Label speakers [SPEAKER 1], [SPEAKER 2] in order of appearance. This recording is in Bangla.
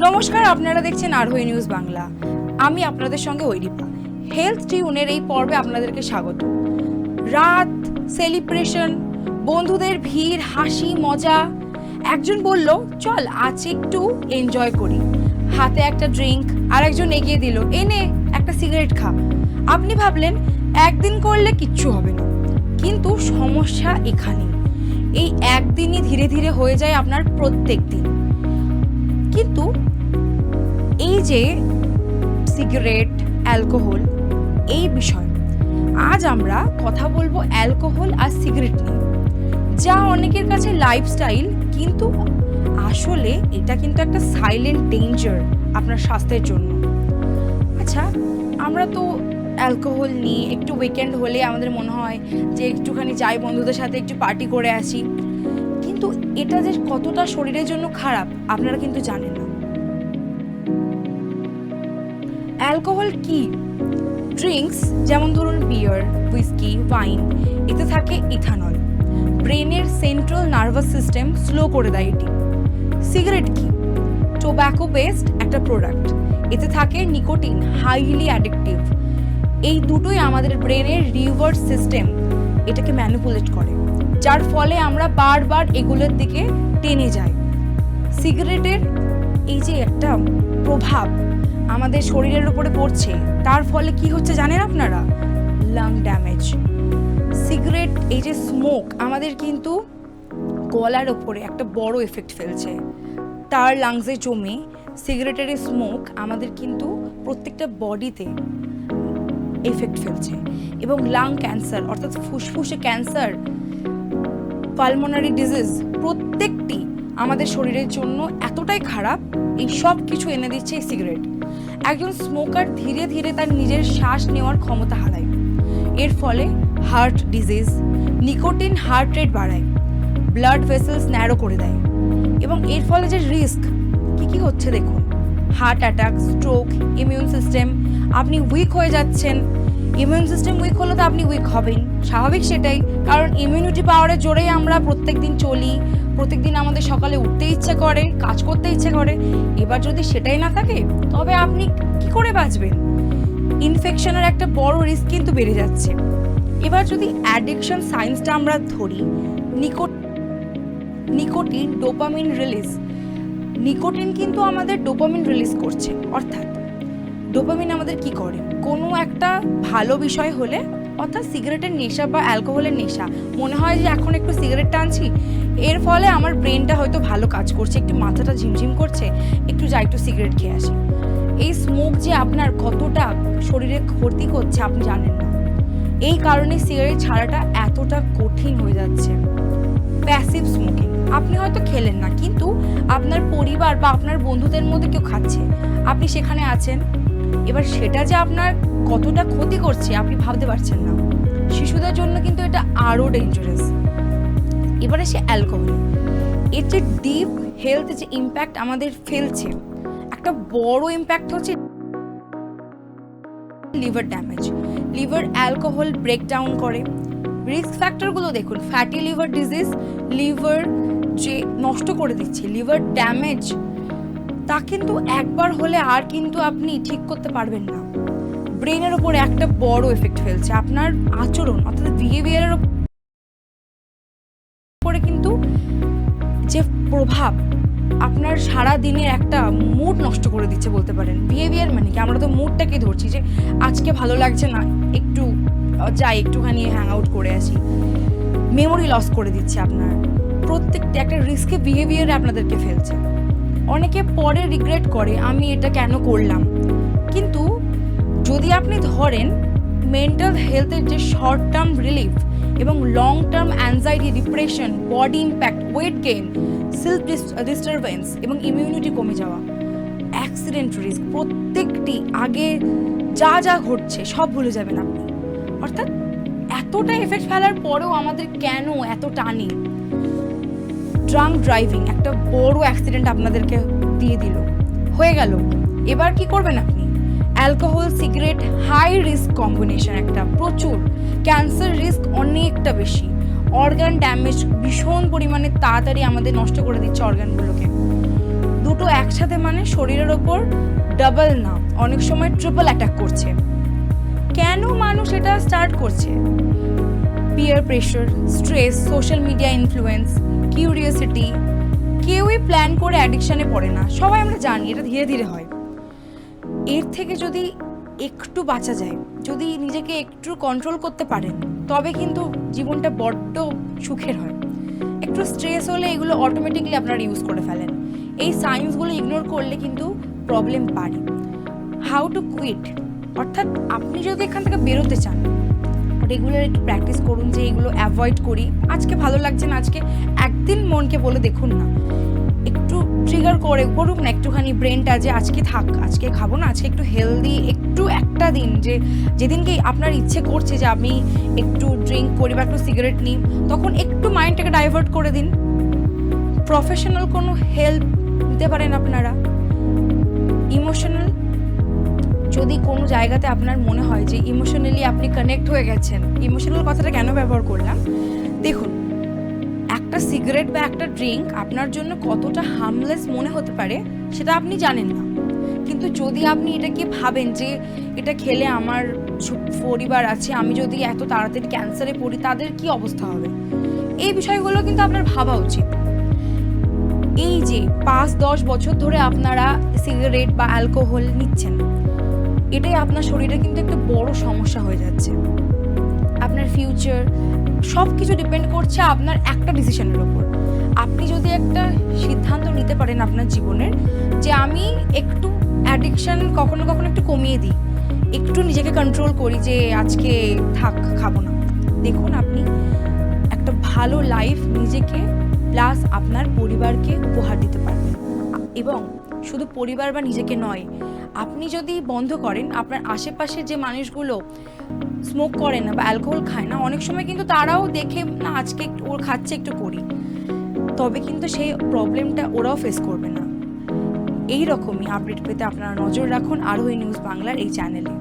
[SPEAKER 1] নমস্কার, আপনারা দেখছেন আরোহী নিউজ বাংলা। আমি আপনাদের সঙ্গে ঐরিপা। হেলথ টিউনের এই পর্বে আপনাদেরকে স্বাগত। রাত, সেলিব্রেশন, বন্ধুদের ভিড়, হাসি মজা। একজন বলল, চল আজ একটু এনজয় করি। হাতে একটা ড্রিঙ্ক, আর একজন এগিয়ে দিল, এনে একটা সিগারেট খা। আপনি ভাবলেন একদিন করলে কিচ্ছু হবে না, কিন্তু সমস্যা এখানেই। এই একদিনই ধীরে ধীরে হয়ে যায় আপনার প্রত্যেক দিন। কিন্তু এই যে সিগারেট, অ্যালকোহল, এই বিষয় আজ আমরা কথা বলবো অ্যালকোহল আর সিগারেট নিয়ে, যা অনেকের কাছে লাইফস্টাইল, কিন্তু আসলে এটা কিন্তু একটা সাইলেন্ট ডেঞ্জার আপনার স্বাস্থ্যের জন্য। আচ্ছা, আমরা তো অ্যালকোহল নিয়ে একটু উইকেন্ড হলে আমাদের মনে হয় যে একটুখানি যাই বন্ধুদের সাথে একটু পার্টি করে আসি, কিন্তু এটা যে কতটা শরীরের জন্য খারাপ আপনারা কিন্তু জানেন না। অ্যালকোহল কি? ড্রিঙ্কস যেমন ধরুন বিয়ার, হুইস্কি, ওয়াইন, এতে থাকে ইথানল, ব্রেনের সেন্ট্রাল নার্ভাস সিস্টেম স্লো করে দেয় এটি। সিগারেট কি? টোব্যাকো বেসড একটা প্রোডাক্ট, এতে থাকে নিকোটিন, হাইলি অ্যাডিকটিভ। এই দুটোই আমাদের ব্রেনের রিভার্স সিস্টেম এটাকে ম্যানিপুলেট করে, যার ফলে আমরা বারবার এগুলোর দিকে টেনে যাই। সিগারেটের এই যে একটা প্রভাব আমাদের শরীরের উপরে পড়ছে, তার ফলে কি হচ্ছে জানেন আপনারা? Lung damage. সিগারেট, এই যে স্মোক, আমাদের কিন্তু গলার ওপরে একটা বড় এফেক্ট ফেলছে। তার লাংসে জমে সিগারেটের এই স্মোক আমাদের কিন্তু প্রত্যেকটা বডিতে এফেক্ট ফেলছে, এবং লাং ক্যান্সার অর্থাৎ ফুসফুসে ক্যান্সার, পালমোনারি ডিজিজ, প্রত্যেকটি আমাদের শরীরের জন্য এতটাই খারাপ। এই সব কিছু এনে দিচ্ছে এই সিগারেট। একজন স্মোকার ধীরে ধীরে তার নিজের শ্বাস নেওয়ার ক্ষমতা হারায়। এর ফলে heart disease, nicotine heart rate বাড়ায়, ব্লাড ভেসেলস ন্যারো করে দেয়, এবং এর ফলে যে রিস্ক কি হচ্ছে দেখুন: heart attack, stroke, immune system, আপনি উইক হয়ে যাচ্ছেন। ইমিউন সিস্টেম উইক হলে তো আপনি উইক হবেন, স্বাভাবিক সেটাই, কারণ ইমিউনিটি পাওয়ারের জোরেই আমরা প্রত্যেকদিন চলি, প্রত্যেকদিন আমাদের সকালে উঠতে ইচ্ছে করে, কাজ করতে ইচ্ছে করে। এবার যদি সেটাই না থাকে, তবে আপনি কি করে বাঁচবেন? ইনফেকশনের একটা বড় রিস্ক কিন্তু বেড়ে যাচ্ছে। এবার যদি অ্যাডিকশন সায়েন্সটা আমরা ধরি, নিকোটিন ডোপামিন রিলিজ। নিকোটিন কিন্তু আমাদের ডোপামিন রিলিজ করছে, অর্থাৎ ডোপামিন আমাদের কি করে? কোনো একটা ভালো বিষয় হলে, অর্থাৎ সিগারেটের নেশা বা অ্যালকোহলের নেশা, মনে হয় যে এখন একটু সিগারেট টানছি, এর ফলে আমার ব্রেনটা হয়তো ভালো কাজ করছে, একটু মাথাটা ঝিমঝিম করছে, একটু সিগারেট খেয়ে আসি। এই স্মোক যে আপনার কতটা শরীরে ক্ষতি করছে আপনি জানেন না। এই কারণে সিগারেট ছাড়াটা এতটা কঠিন হয়ে যাচ্ছে। প্যাসিভ স্মোকিং, আপনি হয়তো খেলেন না, কিন্তু আপনার পরিবার বা আপনার বন্ধুদের মধ্যে কেউ খাচ্ছে, আপনি সেখানে আছেন। এবার সেটা যে আপনার কতটা ক্ষতি করছে আপনি ভাবতে পারছেন না। শিশুদের জন্য কিন্তু এটা আরও ডেঞ্জারাস। এবারে সে অ্যালকোহল, এর যে ডিপ হেলথ যে ইম্প্যাক্ট আমাদের ফেলছে, একটা বড় ইম্প্যাক্ট হচ্ছে liver damage. Liver alcohol breakdown করে। রিস্ক ফ্যাক্টরগুলো দেখুন: ফ্যাটি লিভার ডিজিজ, লিভার যে নষ্ট করে দিচ্ছে, লিভার ড্যামেজ, তা কিন্তু একবার হলে আর কিন্তু আপনি ঠিক করতে পারবেন না। ব্রেনের ওপরে একটা বড় এফেক্ট ফেলছে, আপনার আচরণ অর্থাৎ বিহেভিয়ারের উপরে কিন্তু যে প্রভাব, আপনার সারা দিনের একটা মুড নষ্ট করে দিচ্ছে বলতে পারেন। বিহেভিয়ার মানে কি? আমরা তো মুডটাকে ধরছি যে আজকে ভালো লাগছে না, একটু যাই একটুখানি হ্যাং আউট করে আসি। মেমোরি লস করে দিচ্ছে আপনার, প্রত্যেকটা একটা রিস্কে বিহেভিয়ারে আপনাদেরকে ফেলছে। অনেকে পরে রিগ্রেট করে, আমি এটা কেন করলাম। কিন্তু যদি আপনি ধরেন মেন্টাল হেলথের যে শর্ট টার্ম রিলিফ এবং long term anxiety, depression, body impact, weight gain, self disturbance এবং ইমিউনিটি কমে যাওয়া, অ্যাক্সিডেন্ট রিস্ক, প্রত্যেকটি আগে যা যা ঘটছে সব ভুলে যাবেন আপনি। অর্থাৎ এতটা এফেক্ট ফেলার পরেও আমাদের কেন এত টানে? ড্রাঙ্ক ড্রাইভিং, একটা বড় অ্যাক্সিডেন্ট আপনাদেরকে দিয়ে দিল, হয়ে গেল, এবার কি করবেন আপনি? Alcohol, cigarette, high risk combination, একটা প্রচুর ক্যান্সার রিস্ক অনেকটা বেশি, অর্গান ড্যামেজ, ভীষণ পরিমাণে তাড়াতাড়ি আমাদের নষ্ট করে দিচ্ছে অর্গানগুলোকে। দুটো একসাথে মানে শরীরের ওপর ডাবল না, অনেক সময় ট্রিপল অ্যাটাক করছে। কেন মানুষ এটা স্টার্ট করছে? Peer pressure, stress, social media influence, curiosity. কেউই প্ল্যান করে অ্যাডিকশানে পড়ে না, সবাই আমরা জানি এটা ধীরে ধীরে হয়। এর থেকে যদি একটু বাঁচা যায়, যদি নিজেকে একটু কন্ট্রোল করতে পারেন, তবে কিন্তু জীবনটা বড্ড সুখের হয়। একটু স্ট্রেস হলে এগুলো অটোমেটিকলি আপনারা ইউজ করে ফেলেন। এই সাইন্সগুলো ইগনোর করলে কিন্তু প্রবলেম বাড়ে। হাউ টু কুইট, অর্থাৎ আপনি যদি এখান থেকে বেরোতে চান, রেগুলার একটু প্র্যাকটিস করুন যে এগুলো অ্যাভয়েড করি। আজকে ভালো লাগছে না, আজকে একদিন মনকে বলে দেখুন না, একটু ট্রিগার করে করুক না একটুখানি ব্রেনটা, যে আজকে থাক, আজকে খাবো না, আজকে একটু হেলদি, একটু একটা দিন যে যেদিনকে আপনার ইচ্ছে করছে যে আমি একটু ড্রিঙ্ক করি বা একটু সিগারেট নিই, তখন একটু মাইন্ডটাকে ডাইভার্ট করে দিন। প্রফেশনাল কোনো হেল্প নিতে পারেন আপনারা। ইমোশনাল, যদি কোনো জায়গাতে আপনার মনে হয় যে ইমোশনালি আপনি কানেক্ট হয়ে গেছেন, ইমোশনাল কথাটা কেন ব্যবহার করলাম, দেখুন একটা সিগারেট বা একটা ড্রিঙ্ক আপনার জন্য কতটা হার্মলেস মনে হতে পারে সেটা আপনি জানেন না, কিন্তু যদি আপনি এটাকে ভাবেন যে এটা খেলে আমার পরিবার আছে, আমি যদি এত তাড়াতাড়ি ক্যান্সারে পড়ি তাদের কি অবস্থা হবে, এই বিষয়গুলো কিন্তু আপনার ভাবা উচিত। এই যে 5-10 বছর ধরে আপনারা সিগারেট বা অ্যালকোহল নিচ্ছেন, এটাই আপনার শরীরে কিন্তু একটা বড় সমস্যা হয়ে যাচ্ছে। আপনার ফিউচার সব কিছু ডিপেন্ড করছে আপনার একটা ডিসিশনের ওপর। আপনি যদি একটা সিদ্ধান্ত নিতে পারেন আপনার জীবনের যে আমি একটু অ্যাডিকশন কখনো কখনো একটু কমিয়ে দিই, একটু নিজেকে কন্ট্রোল করি যে আজকে থাক, খাবো না, দেখুন আপনি একটা ভালো লাইফ নিজেকে প্লাস আপনার পরিবারকে উপহার দিতে পারবেন। এবং শুধু পরিবার বা নিজেকে নয়, আপনি যদি বন্ধ করেন, আপনার আশেপাশে যে মানুষগুলো স্মোক করে না বা অ্যালকোহল খায় না, অনেক সময় কিন্তু তারাও দেখে না আজকে ওর খাচ্ছে একটু করি, তবে কিন্তু সেই প্রবলেমটা ওরাও ফেস করবে না। এই রকমই আপডেট পেতে আপনারা নজর রাখুন আরোহী নিউজ বাংলার এই চ্যানেলে।